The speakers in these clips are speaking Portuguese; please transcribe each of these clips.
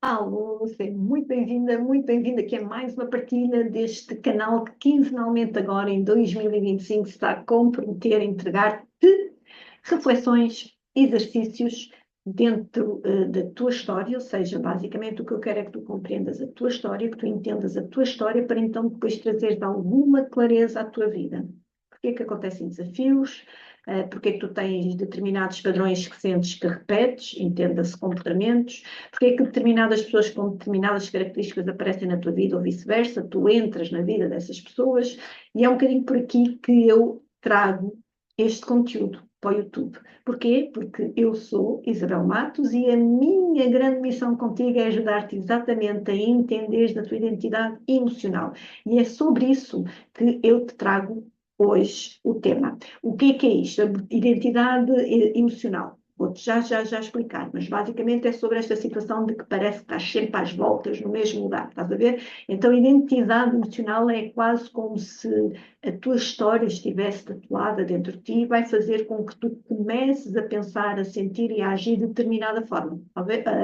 Alô, seja muito bem-vinda, que é mais uma partilha deste canal que quinzenalmente agora em 2025 se está a comprometer a entregar-te reflexões, exercícios dentro da tua história, ou seja, basicamente o que eu quero é que tu compreendas a tua história, que tu entendas a tua história para então depois trazeres alguma clareza à tua vida. Porquê é que acontecem desafios? Porque é que tu tens determinados padrões que sentes que repetes, entenda-se comportamentos, porque é que determinadas pessoas com determinadas características aparecem na tua vida ou vice-versa, tu entras na vida dessas pessoas, e é um bocadinho por aqui que eu trago este conteúdo para o YouTube. Porquê? Porque eu sou Isabel Matos e a minha grande missão contigo é ajudar-te exatamente a entender a tua identidade emocional. E é sobre isso que eu te trago hoje o tema. O que é isto? A identidade emocional. Vou-te já explicar, mas basicamente é sobre esta situação de que parece que estás sempre às voltas no mesmo lugar, estás a ver? Então, a identidade emocional é quase como se a tua história estivesse tatuada dentro de ti e vai fazer com que tu comeces a pensar, a sentir e a agir de determinada forma.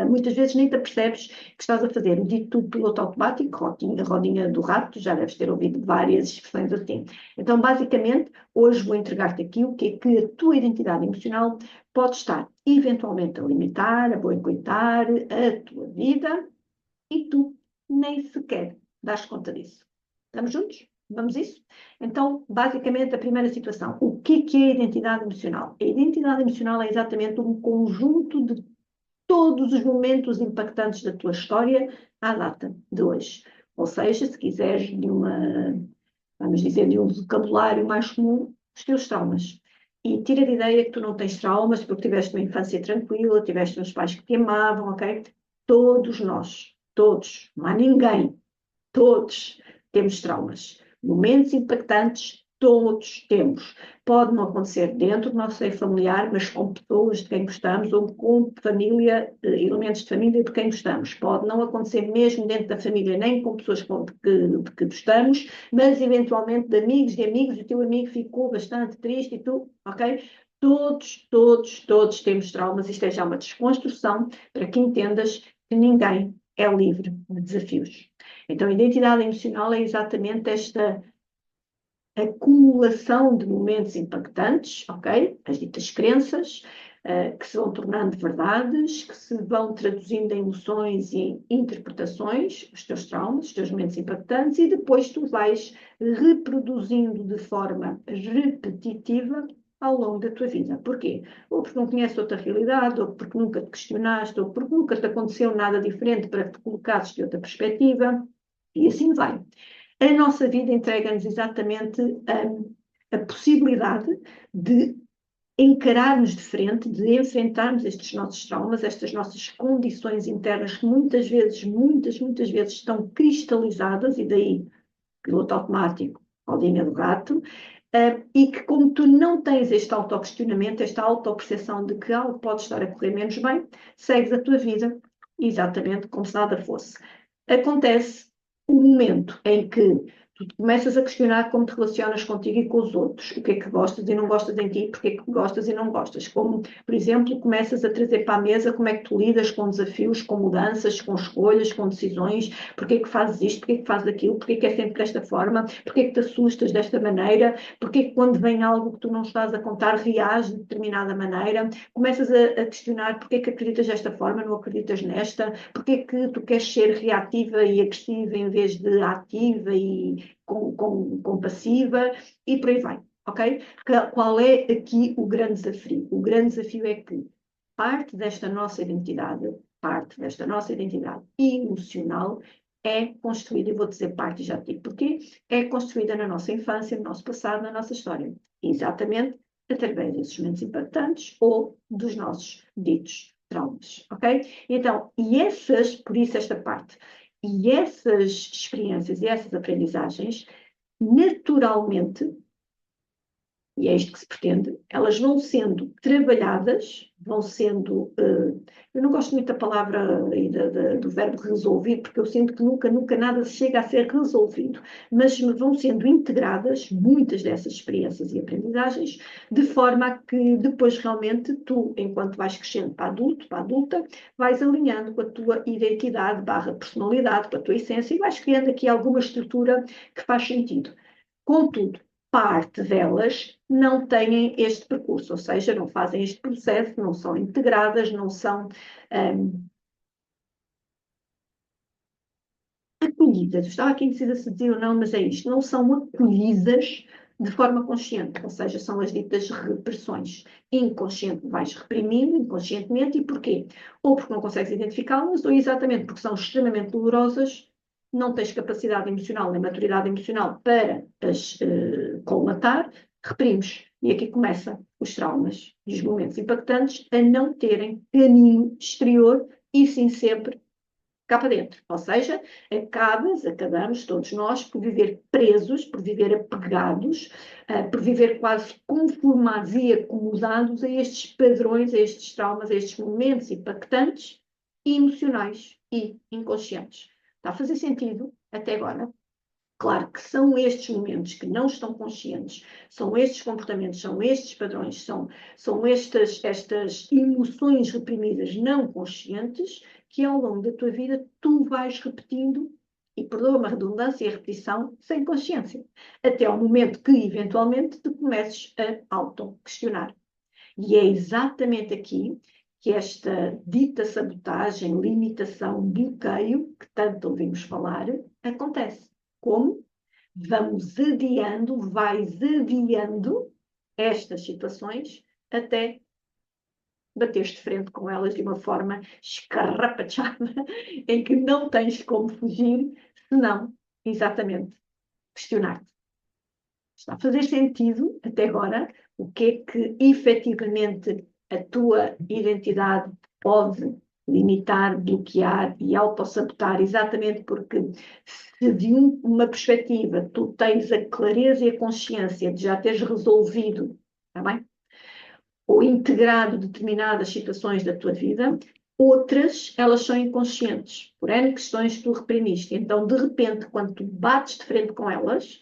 Muitas vezes nem te apercebes que estás a fazer o dito piloto automático, rodinha do rato, já deves ter ouvido várias expressões assim. Então, basicamente, hoje vou entregar-te aqui o que é que a tua identidade emocional pode estar eventualmente a limitar, a boicotar a tua vida e tu nem sequer das conta disso. Estamos juntos? Vamos isso? Então, basicamente, a primeira situação. O que é a identidade emocional? A identidade emocional é exatamente um conjunto de todos os momentos impactantes da tua história à data de hoje. Ou seja, se quiseres de uma, vamos dizer, de um vocabulário mais comum, os teus traumas. E tira de ideia que tu não tens traumas porque tiveste uma infância tranquila, tiveste uns pais que te amavam, ok? Todos nós, todos, não há ninguém, todos temos traumas. Momentos impactantes, todos temos. Pode não acontecer dentro do nosso seio familiar, mas com pessoas de quem gostamos ou com família, elementos de família de quem gostamos. Pode não acontecer mesmo dentro da família, nem com pessoas de que gostamos, mas eventualmente de amigos e amigos, e o teu amigo ficou bastante triste e tu, ok? Todos temos traumas. Isto é já uma desconstrução para que entendas que ninguém é livre de desafios. Então, a identidade emocional é exatamente esta acumulação de momentos impactantes, ok? As ditas crenças, que se vão tornando verdades, que se vão traduzindo em emoções e em interpretações, os teus traumas, os teus momentos impactantes, e depois tu vais reproduzindo de forma repetitiva ao longo da tua vida. Porquê? Ou porque não conheces outra realidade, ou porque nunca te questionaste, ou porque nunca te aconteceu nada diferente para te colocares de outra perspectiva, e assim vai. A nossa vida entrega-nos exatamente a possibilidade de encararmos de frente, de enfrentarmos estes nossos traumas, estas nossas condições internas que muitas vezes estão cristalizadas, e daí piloto automático, rodinha do gato, e que como tu não tens este autoquestionamento, esta autoperceção de que algo pode estar a correr menos bem, segues a tua vida exatamente como se nada fosse. Acontece um momento em que tu começas a questionar como te relacionas contigo e com os outros, o que é que gostas e não gostas em ti, porque é que gostas e não gostas. Como, por exemplo, começas a trazer para a mesa como é que tu lidas com desafios, com mudanças, com escolhas, com decisões, porque é que fazes isto, porque é que fazes aquilo, porque é que é sempre desta forma, porque é que te assustas desta maneira, porque é que quando vem algo que tu não estás a contar, reages de determinada maneira, começas a questionar porque é que acreditas desta forma, não acreditas nesta, porque é que tu queres ser reativa e agressiva em vez de ativa e compassiva, e por aí vai, ok? Qual é aqui o grande desafio? O grande desafio é que parte desta nossa identidade emocional é construída, e vou dizer parte, já te digo porquê, é construída na nossa infância, no nosso passado, na nossa história. Exatamente através desses momentos impactantes ou dos nossos ditos traumas, ok? Então, por isso esta parte, e essas experiências e essas aprendizagens, naturalmente, e é isto que se pretende, elas vão sendo trabalhadas, vão sendo, eu não gosto muito da palavra e do verbo resolver, porque eu sinto que nunca nada chega a ser resolvido, mas vão sendo integradas muitas dessas experiências e aprendizagens, de forma a que depois realmente tu, enquanto vais crescendo para adulto, para adulta, vais alinhando com a tua identidade barra personalidade, com a tua essência, e vais criando aqui alguma estrutura que faz sentido. Contudo, parte delas não têm este percurso, ou seja, não fazem este processo, não são integradas, não são acolhidas. Estava aqui indecisa se dizia ou não, mas é isto, não são acolhidas de forma consciente, ou seja, são as ditas repressões. Inconsciente vais reprimindo, inconscientemente, e porquê? Ou porque não consegues identificá-las, ou exatamente porque são extremamente dolorosas, não tens capacidade emocional nem maturidade emocional para as colmatar, reprimes. E aqui começam os traumas e os momentos impactantes a não terem caminho exterior e sim sempre cá para dentro. Ou seja, acabamos todos nós por viver presos, por viver apegados, por viver quase conformados e acomodados a estes padrões, a estes traumas, a estes momentos impactantes, emocionais e inconscientes. Está a fazer sentido até agora? Claro que são estes momentos que não estão conscientes, são estes comportamentos, são estes padrões, são estas emoções reprimidas não conscientes que ao longo da tua vida tu vais repetindo, e perdoa-me a redundância e a repetição, sem consciência, até ao momento que eventualmente te comeces a auto-questionar. E é exatamente aqui que esta dita sabotagem, limitação, bloqueio, que tanto ouvimos falar, acontece. Como? Vamos adiando, vais adiando estas situações até bateres de frente com elas de uma forma escarrapachada, em que não tens como fugir, senão, exatamente, questionar-te. Está a fazer sentido, até agora, o que é que efetivamente a tua identidade pode limitar, bloquear e autossabotar, exatamente porque se de uma perspectiva tu tens a clareza e a consciência de já teres resolvido, está bem? Ou integrado determinadas situações da tua vida, outras, elas são inconscientes, por N questões que tu reprimiste. Então, de repente, quando tu bates de frente com elas,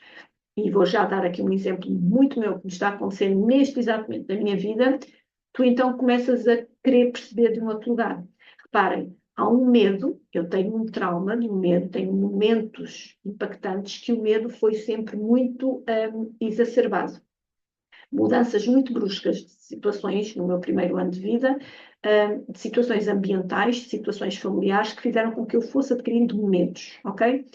e vou já dar aqui um exemplo muito meu que me está acontecendo neste exato momento da minha vida, tu então começas a querer perceber de um outro lugar. Reparem, há um medo, eu tenho um trauma de um medo, tenho momentos impactantes que o medo foi sempre muito exacerbado. Mudanças muito bruscas de situações no meu primeiro ano de vida, de situações ambientais, de situações familiares que fizeram com que eu fosse adquirindo medos, ok?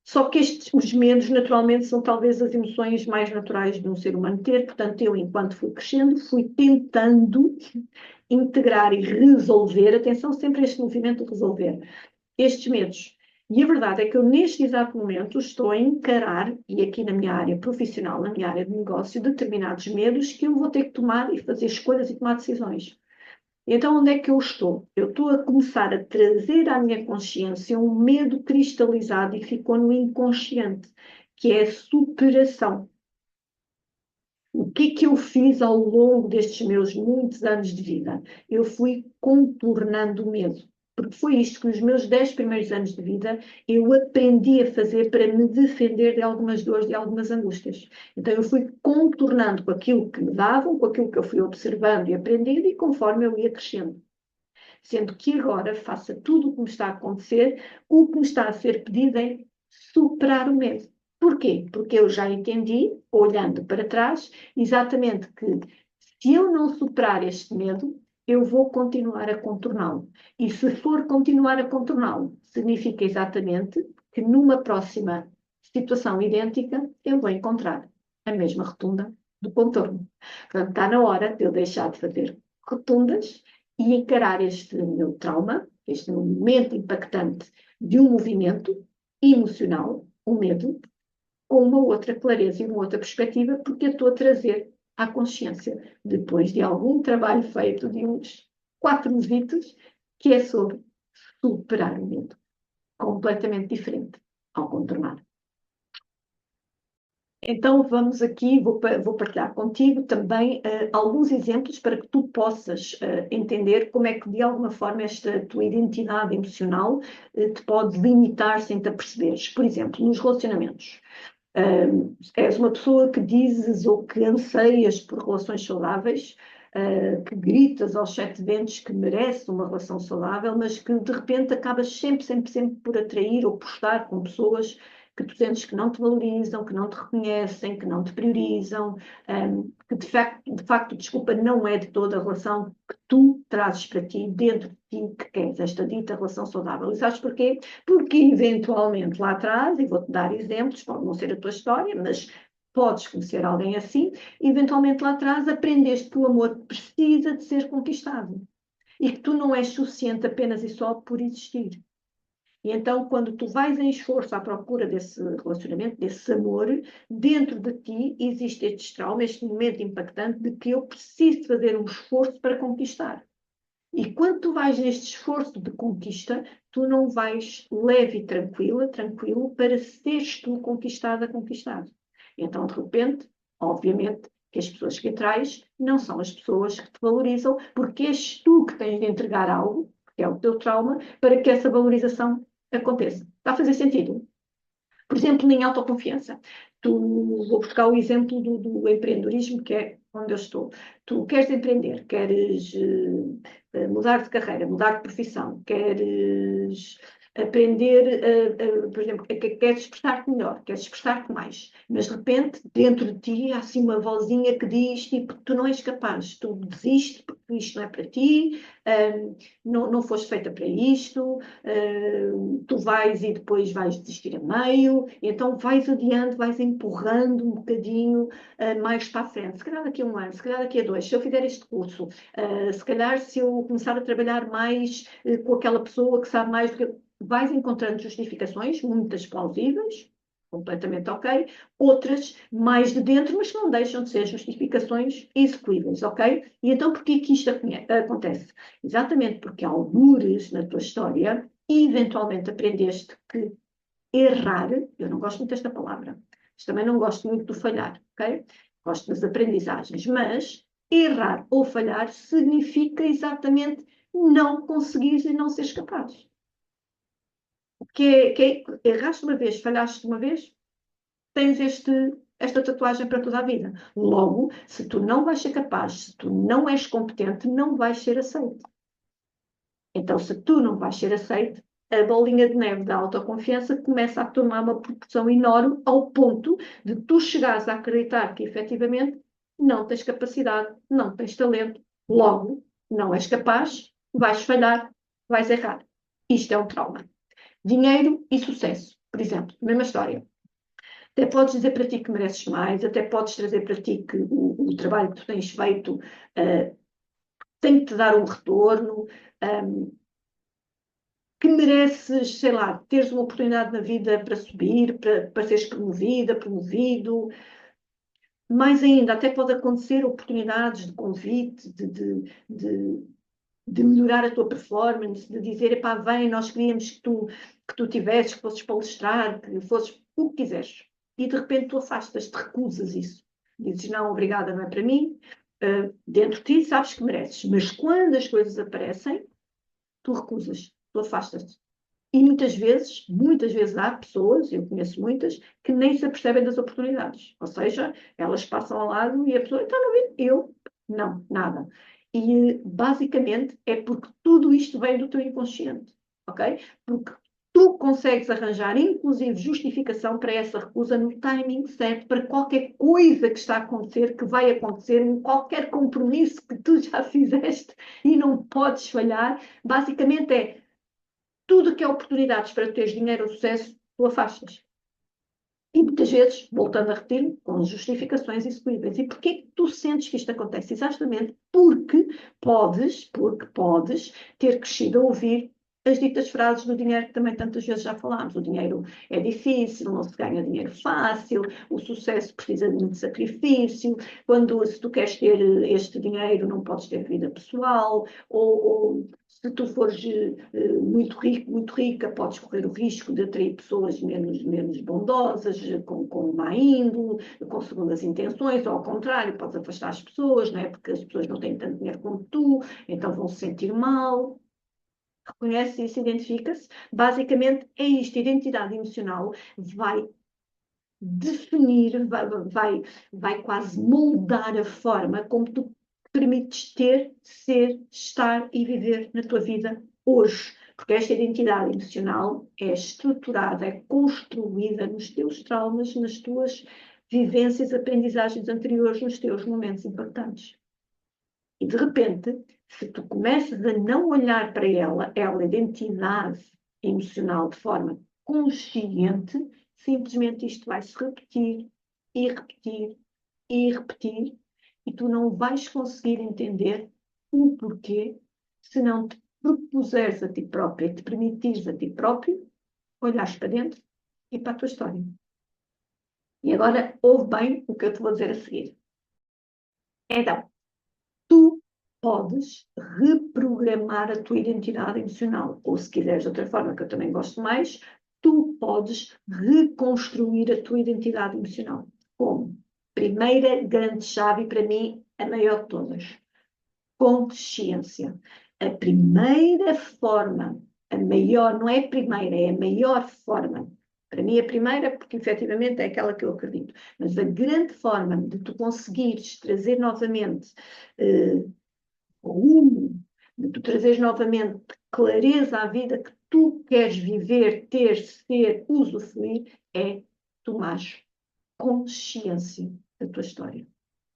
Só que os medos, naturalmente, são talvez as emoções mais naturais de um ser humano ter. Portanto, eu, enquanto fui crescendo, fui tentando integrar e resolver, atenção sempre a este movimento de resolver, estes medos. E a verdade é que eu, neste exato momento, estou a encarar, e aqui na minha área profissional, na minha área de negócio, determinados medos que eu vou ter que tomar e fazer escolhas e tomar decisões. Então, onde é que eu estou? Eu estou a começar a trazer à minha consciência um medo cristalizado e ficou no inconsciente, que é a superação. O que é que eu fiz ao longo destes meus muitos anos de vida? Eu fui contornando o medo. Porque foi isto que nos meus 10 primeiros anos de vida eu aprendi a fazer para me defender de algumas dores, de algumas angústias. Então eu fui contornando com aquilo que me davam, com aquilo que eu fui observando e aprendendo e conforme eu ia crescendo. Sendo que agora, faça tudo o que me está a acontecer, o que me está a ser pedido é superar o medo. Porquê? Porque eu já entendi, olhando para trás, exatamente que se eu não superar este medo, eu vou continuar a contorná-lo. E se for continuar a contorná-lo, significa exatamente que numa próxima situação idêntica, eu vou encontrar a mesma rotunda do contorno. Portanto, está na hora de eu deixar de fazer rotundas e encarar este meu trauma, este momento impactante de um movimento emocional, o medo, com uma outra clareza e uma outra perspectiva, porque eu estou a trazer à consciência, depois de algum trabalho feito de uns 4 mesitos, que é sobre superar o medo. Completamente diferente ao contornar. Então, vamos aqui, vou partilhar contigo também alguns exemplos para que tu possas entender como é que, de alguma forma, esta tua identidade emocional te pode limitar sem te aperceberes. Por exemplo, nos relacionamentos. És uma pessoa que dizes ou que anseias por relações saudáveis, que gritas aos sete ventos que merece uma relação saudável, mas que de repente acabas sempre por atrair ou por estar com pessoas que tu sentes que não te valorizam, que não te reconhecem, que não te priorizam, que de facto, desculpa, não é de toda a relação que tu trazes para ti, dentro de ti, que queres esta dita relação saudável. E sabes porquê? Porque eventualmente lá atrás, e vou-te dar exemplos, pode não ser a tua história, mas podes conhecer alguém assim, eventualmente lá atrás aprendeste que o amor precisa de ser conquistado e que tu não és suficiente apenas e só por existir. E então, quando tu vais em esforço à procura desse relacionamento, desse amor, dentro de ti existe este trauma, este momento impactante de que eu preciso fazer um esforço para conquistar. E quando tu vais neste esforço de conquista, tu não vais leve e tranquila, tranquilo, para seres tu conquistada, conquistado. Então, de repente, obviamente, que as pessoas que atrás não são as pessoas que te valorizam, porque és tu que tens de entregar algo, que é o teu trauma, para que essa valorização aconteça. Está a fazer sentido? Por exemplo, em autoconfiança. Vou buscar o exemplo do empreendedorismo, que é onde eu estou. Tu queres empreender, queres mudar de carreira, mudar de profissão, queres aprender, por exemplo, queres expressar-te melhor, queres expressar-te mais, mas de repente, dentro de ti, há assim uma vozinha que diz, tipo, tu não és capaz, tu desistes porque isto não é para ti, não foste feita para isto, tu vais e depois vais desistir a meio, então vais adiante, vais empurrando um bocadinho mais para a frente, se calhar daqui a um ano, se calhar daqui a dois, se eu fizer este curso, se calhar se eu começar a trabalhar mais com aquela pessoa que sabe mais do que vais encontrando justificações, muitas plausíveis, completamente ok, outras mais de dentro, mas que não deixam de ser justificações execuíveis, ok? E então porquê que isto acontece? Exatamente porque há algures na tua história e eventualmente aprendeste que errar, eu não gosto muito desta palavra, mas também não gosto muito do falhar, ok? Gosto das aprendizagens, mas errar ou falhar significa exatamente não conseguires e não seres capaz. Erraste uma vez, falhaste uma vez, tens esta tatuagem para toda a vida. Logo, se tu não vais ser capaz, se tu não és competente, não vais ser aceito. Então, se tu não vais ser aceito, a bolinha de neve da autoconfiança começa a tomar uma proporção enorme ao ponto de tu chegares a acreditar que efetivamente não tens capacidade, não tens talento, logo não és capaz, vais falhar, vais errar. Isto é um trauma. Dinheiro e sucesso, por exemplo, mesma história. Até podes dizer para ti que mereces mais, até podes trazer para ti que o trabalho que tu tens feito tem que te dar um retorno, que mereces, sei lá, teres uma oportunidade na vida para subir, para seres promovida, promovido. Mais ainda, até pode acontecer oportunidades de convite, de melhorar a tua performance, de dizer, epá, vem, nós queríamos que tu tivesses, que fosses palestrar, que fosses o que quiseres. E de repente tu afastas-te, recusas isso. Dizes, não, obrigada, não é para mim. Dentro de ti sabes que mereces. Mas quando as coisas aparecem, tu recusas, tu afastas-te. E muitas vezes há pessoas, eu conheço muitas, que nem se apercebem das oportunidades. Ou seja, elas passam ao lado e a pessoa, então não vi, eu, não, nada. E basicamente é porque tudo isto vem do teu inconsciente, ok? Porque tu consegues arranjar, inclusive, justificação para essa recusa no timing certo, para qualquer coisa que está a acontecer, que vai acontecer, em qualquer compromisso que tu já fizeste e não podes falhar, basicamente é tudo que é oportunidades para teres dinheiro ou sucesso, tu afastas. E muitas vezes, voltando a repetir, com justificações execuíveis. E porquê que tu sentes que isto acontece? Exatamente porque podes ter crescido a ouvir as ditas frases do dinheiro que também tantas vezes já falámos. O dinheiro é difícil, não se ganha dinheiro fácil, o sucesso precisa de muito sacrifício, se tu queres ter este dinheiro não podes ter vida pessoal, ou Se tu fores muito rico, muito rica, podes correr o risco de atrair pessoas menos bondosas, com má índole, com segundas intenções, ou ao contrário, podes afastar as pessoas, não é? Porque as pessoas não têm tanto dinheiro como tu, então vão se sentir mal. Reconhece isso, identifica-se. Basicamente é isto, a identidade emocional vai definir, vai quase moldar a forma como tu permites ter, ser, estar e viver na tua vida hoje. Porque esta identidade emocional é estruturada, é construída nos teus traumas, nas tuas vivências, aprendizagens anteriores, nos teus momentos importantes. E de repente, se tu começas a não olhar para ela, identidade emocional de forma consciente, simplesmente isto vai se repetir e repetir e repetir, e tu não vais conseguir entender o porquê se não te propuseres a ti própria, te permitires a ti próprio olhares para dentro e para a tua história. E agora ouve bem o que eu te vou dizer a seguir. Então, tu podes reprogramar a tua identidade emocional, ou se quiseres de outra forma, que eu também gosto mais, tu podes reconstruir a tua identidade emocional. Como? Primeira grande chave, para mim, a maior de todas. Consciência. A primeira forma, a maior, não é a primeira, é a maior forma. Para mim, a primeira, porque efetivamente é aquela que eu acredito. Mas a grande forma de tu conseguires trazer novamente rumo, de tu trazeres novamente clareza à vida que tu queres viver, ter, ser, usufruir, é tomar consciência da tua história.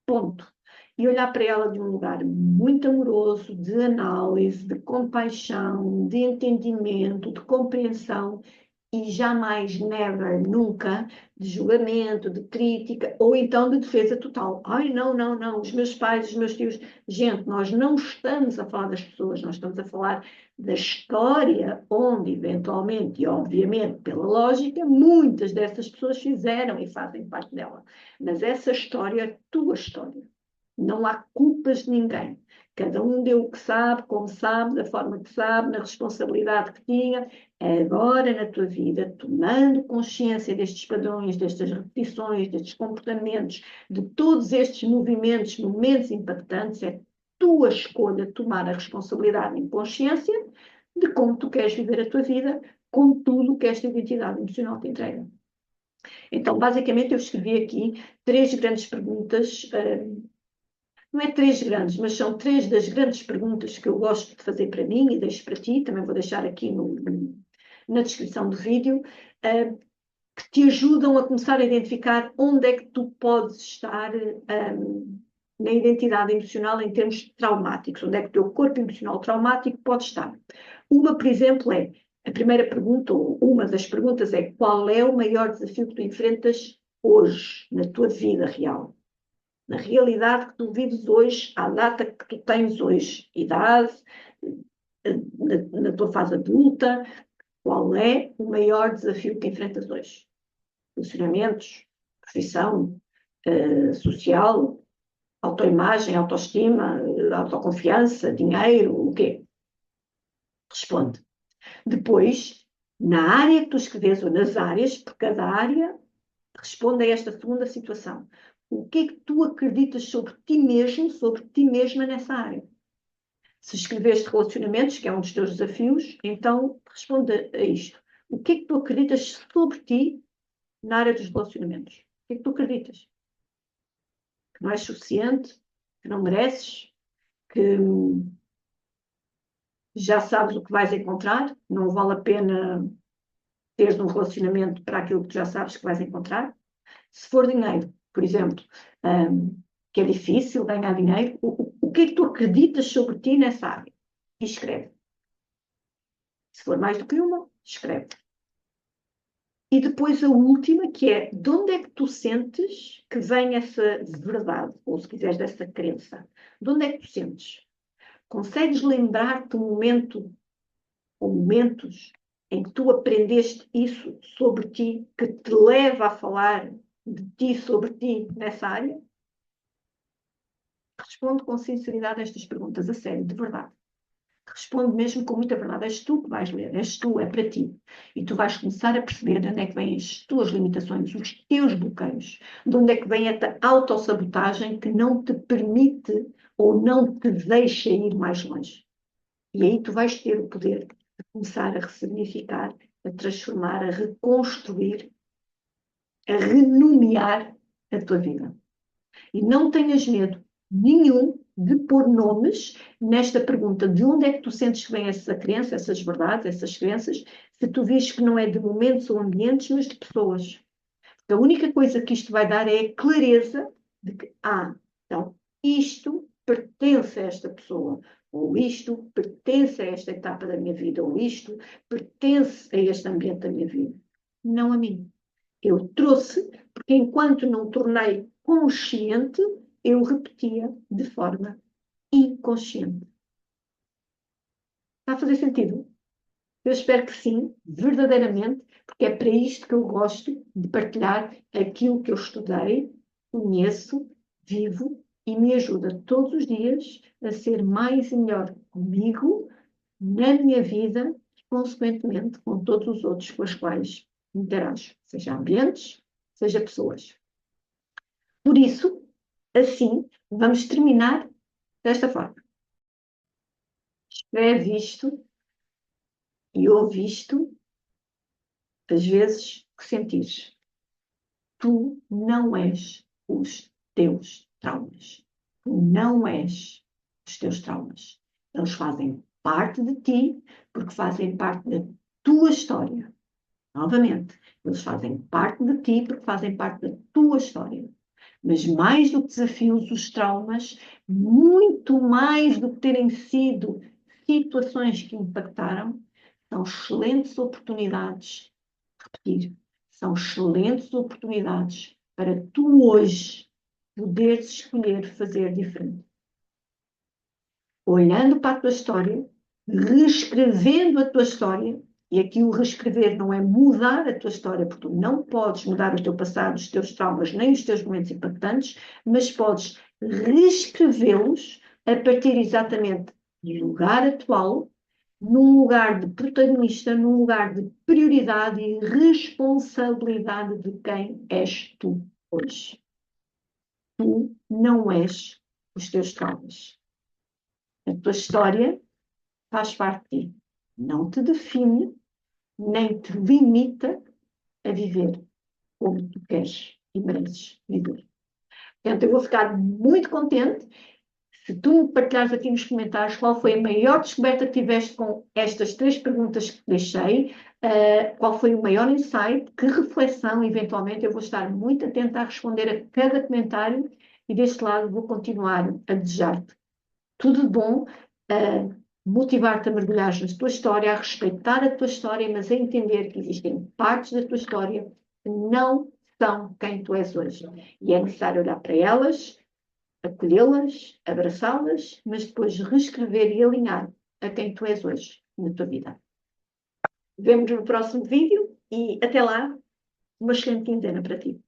Ponto. E olhar para ela de um lugar muito amoroso, de análise, de compaixão, de entendimento, de compreensão e jamais, never, nunca, de julgamento, de crítica ou então de defesa total. Ai, não, não, não, os meus pais, os meus tios. Gente, nós não estamos a falar das pessoas, nós estamos a falar da história onde, eventualmente e obviamente, pela lógica, muitas dessas pessoas fizeram e fazem parte dela. Mas essa história é tua história. Não há culpas de ninguém. Cada um deu o que sabe, como sabe, da forma que sabe, na responsabilidade que tinha. Agora, na tua vida, tomando consciência destes padrões, destas repetições, destes comportamentos, de todos estes movimentos, momentos impactantes, é tua escolha tomar a responsabilidade em consciência de como tu queres viver a tua vida, com tudo o que esta identidade emocional te entrega. Então, basicamente, eu escrevi aqui 3 grandes perguntas. Não é 3 grandes, mas são 3 das grandes perguntas que eu gosto de fazer para mim e deixo para ti, também vou deixar aqui na descrição do vídeo, que te ajudam a começar a identificar onde é que tu podes estar na identidade emocional em termos traumáticos, onde é que o teu corpo emocional traumático pode estar. Uma, por exemplo, a primeira pergunta, ou uma das perguntas é: qual é o maior desafio que tu enfrentas hoje, na tua vida real? Na realidade que tu vives hoje, à data que tu tens hoje, idade, na tua fase adulta, qual é o maior desafio que enfrentas hoje? Relacionamentos, profissão, social, autoimagem, autoestima, autoconfiança, dinheiro, o quê? Responde. Depois, na área que tu escreves, ou nas áreas, por cada área, responde a esta segunda situação. O que é que tu acreditas sobre ti mesmo, sobre ti mesma nessa área? Se escreveste relacionamentos, que é um dos teus desafios, então responde a isto. O que é que tu acreditas sobre ti na área dos relacionamentos? O que é que tu acreditas? Que não és suficiente? Que não mereces? Que já sabes o que vais encontrar? Não vale a pena teres um relacionamento para aquilo que tu já sabes que vais encontrar? Se for dinheiro, por exemplo, que é difícil ganhar dinheiro, o que é que tu acreditas sobre ti nessa área? E escreve. Se for mais do que uma, escreve. E depois a última, que é: de onde é que tu sentes que vem essa verdade, ou se quiseres, dessa crença? De onde é que tu sentes? Consegues lembrar-te um momento ou momentos em que tu aprendeste isso sobre ti, que te leva a falar de ti, sobre ti, nessa área? Responde com sinceridade a estas perguntas, a sério, de verdade. responde mesmo com muita verdade. És tu que vais ler, és tu, é para ti. E tu vais começar a perceber de onde é que vêm as tuas limitações, os teus bloqueios, de onde é que vem esta autossabotagem que não te permite ou não te deixa ir mais longe. E aí tu vais ter o poder de começar a ressignificar, a transformar, a reconstruir, a renomear a tua vida. E não tenhas medo nenhum de pôr nomes nesta pergunta de onde é que tu sentes que vem essa crença, essas verdades, essas crenças, se tu vês que não é de momentos ou ambientes, mas de pessoas. A única coisa que isto vai dar é a clareza de que, então, isto pertence a esta pessoa, ou isto pertence a esta etapa da minha vida, ou isto pertence a este ambiente da minha vida. Não a mim. Eu trouxe, porque enquanto não tornei consciente, eu repetia de forma inconsciente. Está a fazer sentido? Eu espero que sim, verdadeiramente, porque é para isto que eu gosto de partilhar aquilo que eu estudei, conheço, vivo e me ajuda todos os dias a ser mais e melhor comigo, na minha vida e, consequentemente, com todos os outros com os quais interajo, seja ambientes, seja pessoas. Por isso, assim, vamos terminar desta forma. Escreve isto e ouve isto as vezes que sentires. Tu não és os teus traumas. Tu não és os teus traumas. Eles fazem parte de ti, porque fazem parte da tua história. Novamente, eles fazem parte de ti, porque fazem parte da tua história. Mas mais do que desafios, os traumas, muito mais do que terem sido situações que impactaram, são excelentes oportunidades, repetir, são excelentes oportunidades para tu hoje poderes escolher fazer diferente. Olhando para a tua história, reescrevendo a tua história, e aqui o reescrever não é mudar a tua história, porque tu não podes mudar o teu passado, os teus traumas, nem os teus momentos impactantes, mas podes reescrevê-los a partir exatamente do lugar atual, num lugar de protagonista, num lugar de prioridade e responsabilidade de quem és tu hoje. Tu não és os teus traumas. A tua história faz parte de ti. Não te define, nem te limita a viver como tu queres e mereces viver. Portanto, eu vou ficar muito contente se tu me partilhares aqui nos comentários qual foi a maior descoberta que tiveste com estas 3 perguntas que deixei, qual foi o maior insight, que reflexão, eventualmente, eu vou estar muito atenta a responder a cada comentário e deste lado vou continuar a desejar-te tudo de bom, a motivar-te a mergulhar na tua história, a respeitar a tua história, mas a entender que existem partes da tua história que não são quem tu és hoje. E é necessário olhar para elas, acolhê-las, abraçá-las, mas depois reescrever e alinhar a quem tu és hoje na tua vida. Vemo-nos no próximo vídeo e até lá, uma excelente quinzena para ti.